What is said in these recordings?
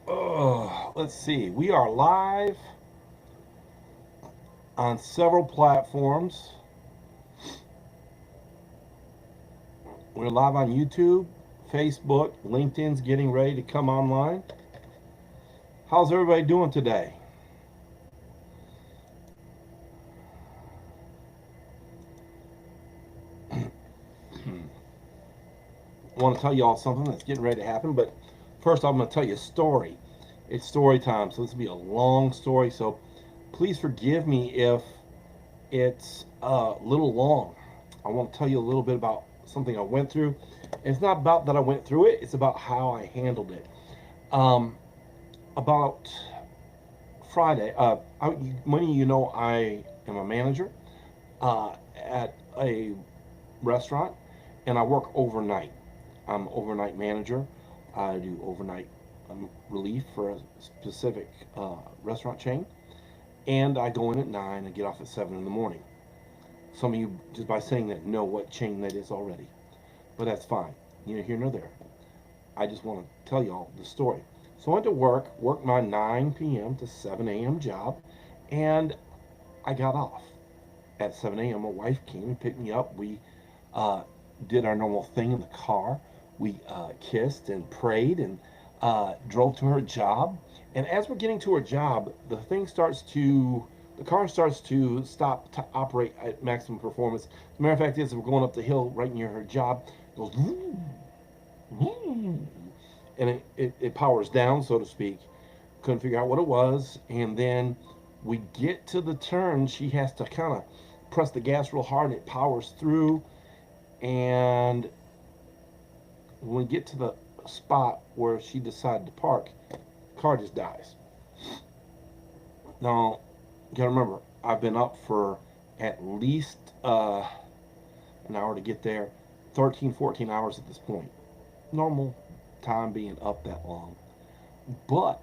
Oh, let's see. We are live on several platforms. We're live on YouTube, Facebook, LinkedIn's getting ready to come online. How's everybody doing today? I want to tell you all something that's getting ready to happen, but first I'm going to tell you a story. It's story time, so this will be a long story, so please forgive me if it's a little long. I want to tell you a little bit about something I went through. It's not about that I went through it, it's about how I handled it. Um, about Friday, many of you know I am a manager at a restaurant, and I work overnight. I'm an overnight manager. I do overnight relief for a specific restaurant chain, and I go in at 9 and get off at 7 in the morning. Some of you, just by saying that, know what chain that is already, but that's fine. Neither here nor there. I just want to tell y'all the story. So I went to worked my 9 p.m. to 7 a.m. job, and I got off at 7 a.m. My wife came and picked me up. We uh, did our normal thing in the car. We kissed and prayed and drove to her job. And as we're getting to her job, the car starts to stop to operate at maximum performance. The matter of fact is, we're going up the hill right near her job. It goes, and it powers down, so to speak. Couldn't figure out what it was. And then we get to the turn. She has to kind of press the gas real hard, and it powers through. And when we get to the spot where she decided to park, the car just dies. Now, you gotta remember, I've been up for at least an hour to get there, 13, 14 hours at this point. Normal time being up that long. But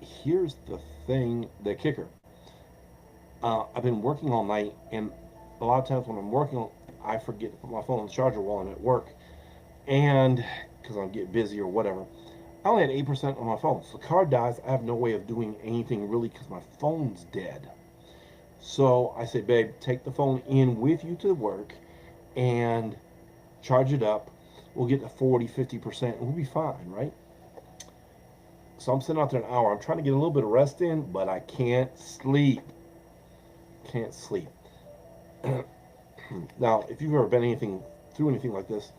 here's the thing, the kicker. I've been working all night, and a lot of times when I'm working, I forget to put my phone on the charger while I'm at work, and because I get busy or whatever. I only had 8% on my phone. So the car dies. I have no way of doing anything really because my phone's dead. So I said, babe, take the phone in with you to work and charge it up. We'll get to 40, 50%, and we'll be fine, right? So I'm sitting out there an hour. I'm trying to get a little bit of rest in, but I can't sleep. Can't sleep. Now, if you've ever been anything through anything like this,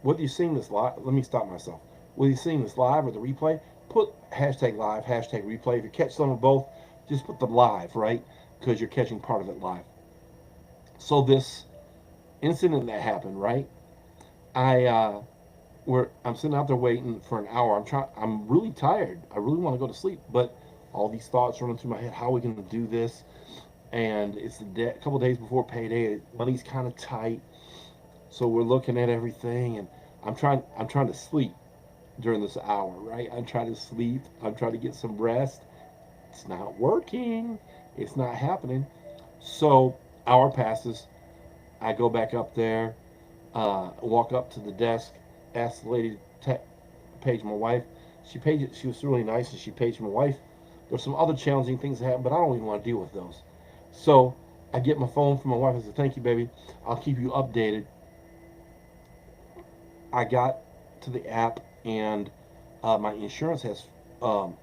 whether you're seeing this live, let me stop myself. Whether you're seeing this live or the replay, put hashtag live, hashtag replay. If you catch some of both, just put the live, right? Because you're catching part of it live. So this incident that happened, right? I I'm sitting out there waiting for an hour. I'm really tired. I really want to go to sleep, but all these thoughts running through my head. How are we going to do this? And it's a couple days before payday. Money's kind of tight, so we're looking at everything, and I'm trying to sleep during this hour, right? I'm trying to sleep. I'm trying to get some rest. It's not working. It's not happening. So hour passes. I go back up there, walk up to the desk, ask the lady to page my wife. She paged it. She was really nice, and she paged my wife. There's some other challenging things that happen, but I don't even want to deal with those. So I get my phone from my wife. I said, "Thank you, baby. I'll keep you updated." I got to the app, and my insurance has um,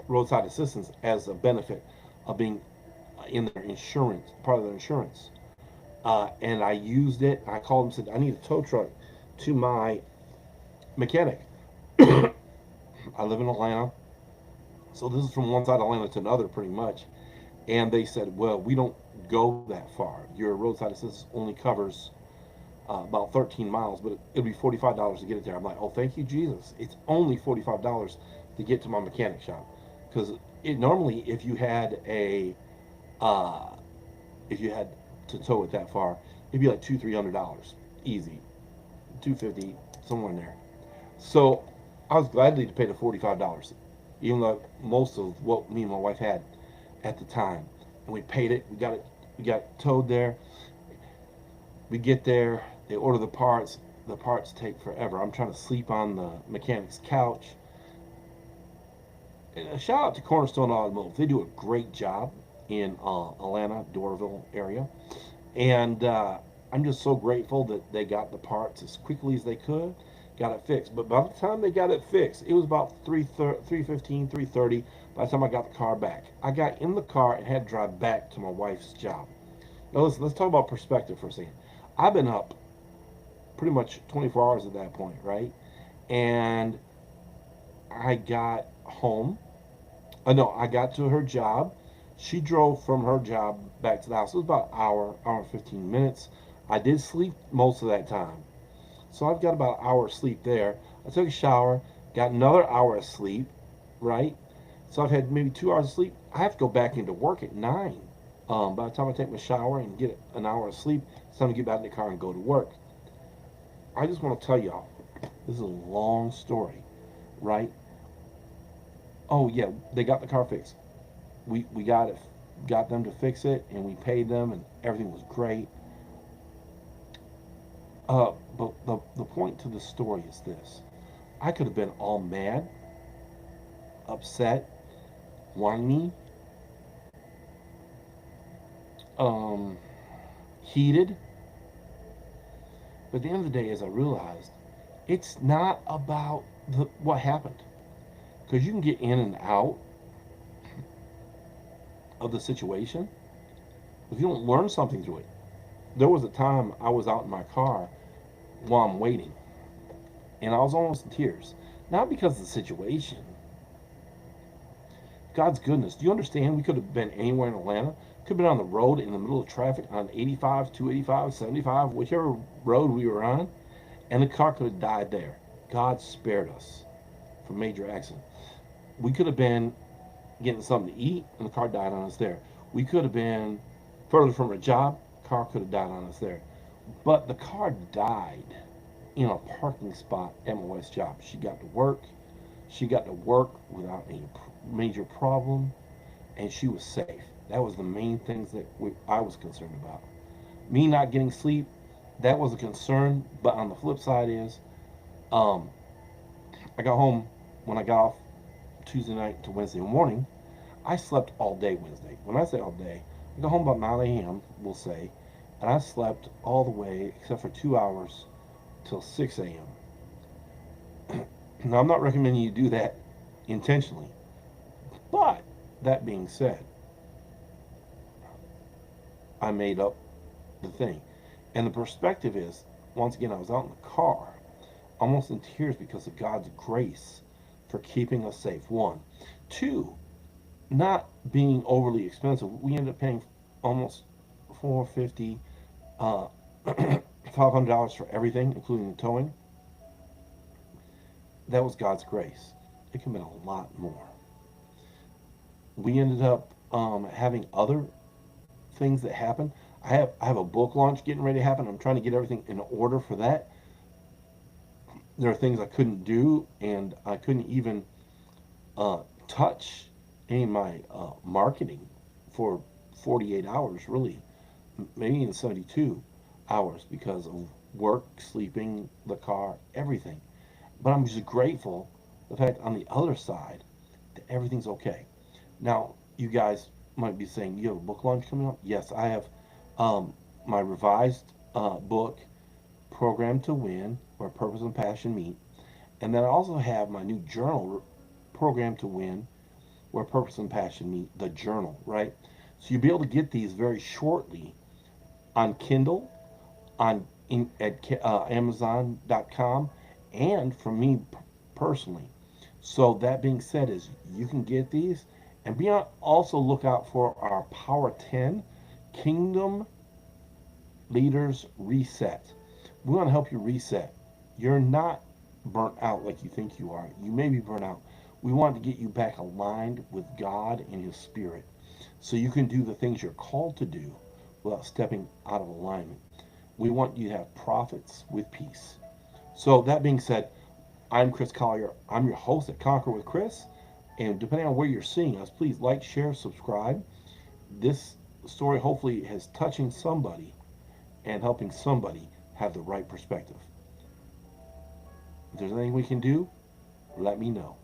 roadside assistance as a benefit of being in their insurance, part of their insurance. And I used it. I called and said, I need a tow truck to my mechanic. I live in Atlanta, so this is from one side of Atlanta to another, pretty much. And they said, well, we don't go that far. Your roadside assistance only covers about 13 miles, but it'll be $45 to get it there. I'm like, oh, thank you, Jesus. It's only $45 to get to my mechanic shop, because it normally, uh, if you had to tow it that far, it'd be like $200, $300, easy, 250, somewhere in there. So I was gladly to pay the $45, even though most of what me and my wife had at the time, and we paid it. We got towed there. We get there. They order the parts. The parts take forever. I'm trying to sleep on the mechanic's couch. shout out to Cornerstone Automotive. They do a great job in Atlanta, Doraville area. And I'm just so grateful that they got the parts as quickly as they could, got it fixed. But by the time they got it fixed, it was about 3:15, 3:30 by the time I got the car back. I got in the car and had to drive back to my wife's job. Now listen, let's talk about perspective for a second. I've been up pretty much 24 hours at that point, right? And I got home. No, I got to her job. She drove from her job back to the house. It was about an hour and 15 minutes. I did sleep most of that time. So I've got about an hour of sleep there. I took a shower, got another hour of sleep, right? So I've had maybe 2 hours of sleep. I have to go back into work at 9. By the time I take my shower and get an hour of sleep, it's time to get back in the car and go to work. I just want to tell y'all, this is a long story, right? Oh yeah, they got the car fixed. We got them to fix it, and we paid them, and everything was great. But the point to the story is this: I could have been all mad, upset, whiny, um, heated. But at the end of the day, as I realized, it's not about what happened, because you can get in and out of the situation if you don't learn something through it. There was a time I was out in my car while I'm waiting, and I was almost in tears. Not because of the situation, God's goodness. Do you understand? We could have been anywhere in Atlanta. Could have been on the road in the middle of traffic on 85, 285, 75, whichever road we were on, and the car could have died there. God spared us from major accident. We could have been getting something to eat, and the car died on us there. We could have been further from a job, car could have died on us there. But the car died in a parking spot at my wife's job. She got to work. She got to work without any major problem, and she was safe. That was the main things that I was concerned about. Me not getting sleep, that was a concern. But on the flip side is, um, I got home when I got off Tuesday night to Wednesday morning. I slept all day Wednesday. When I say all day, I got home about 9 a.m., we'll say, and I slept all the way, except for 2 hours, till 6 a.m. Now, I'm not recommending you do that intentionally. But, that being said, I made up the thing. And the perspective is, once again, I was out in the car, almost in tears because of God's grace for keeping us safe. One. Two, not being overly expensive. We ended up paying almost $450, $500 for everything, including the towing. That was God's grace. It could have been a lot more. We ended up having other things that happen. I have a book launch getting ready to happen. I'm trying to get everything in order for that. There are things I couldn't do, and I couldn't even touch any of my marketing for 48 hours, really, maybe even 72 hours because of work, sleeping, the car, everything. But I'm just grateful the fact on the other side that everything's okay. Now, you guys might be saying, you have a book launch coming up? Yes, I have my revised book, Program to Win, where purpose and passion meet. And then I also have my new journal, Program to Win, where purpose and passion meet, the journal, right? So you'll be able to get these very shortly on Kindle, at Amazon.com, and from me personally. So that being said, is you can get these, and be on also look out for our Power 10 Kingdom Leaders Reset. We want to help you reset. You're not burnt out like you think you are. You may be burnt out. We want to get you back aligned with God and His Spirit so you can do the things you're called to do without stepping out of alignment. We want you to have profits with peace. So, that being said, I'm Chris Collier. I'm your host at Conquer with Chris. And depending on where you're seeing us, please like, share, subscribe. This story hopefully is touching somebody and helping somebody have the right perspective. If there's anything we can do, let me know.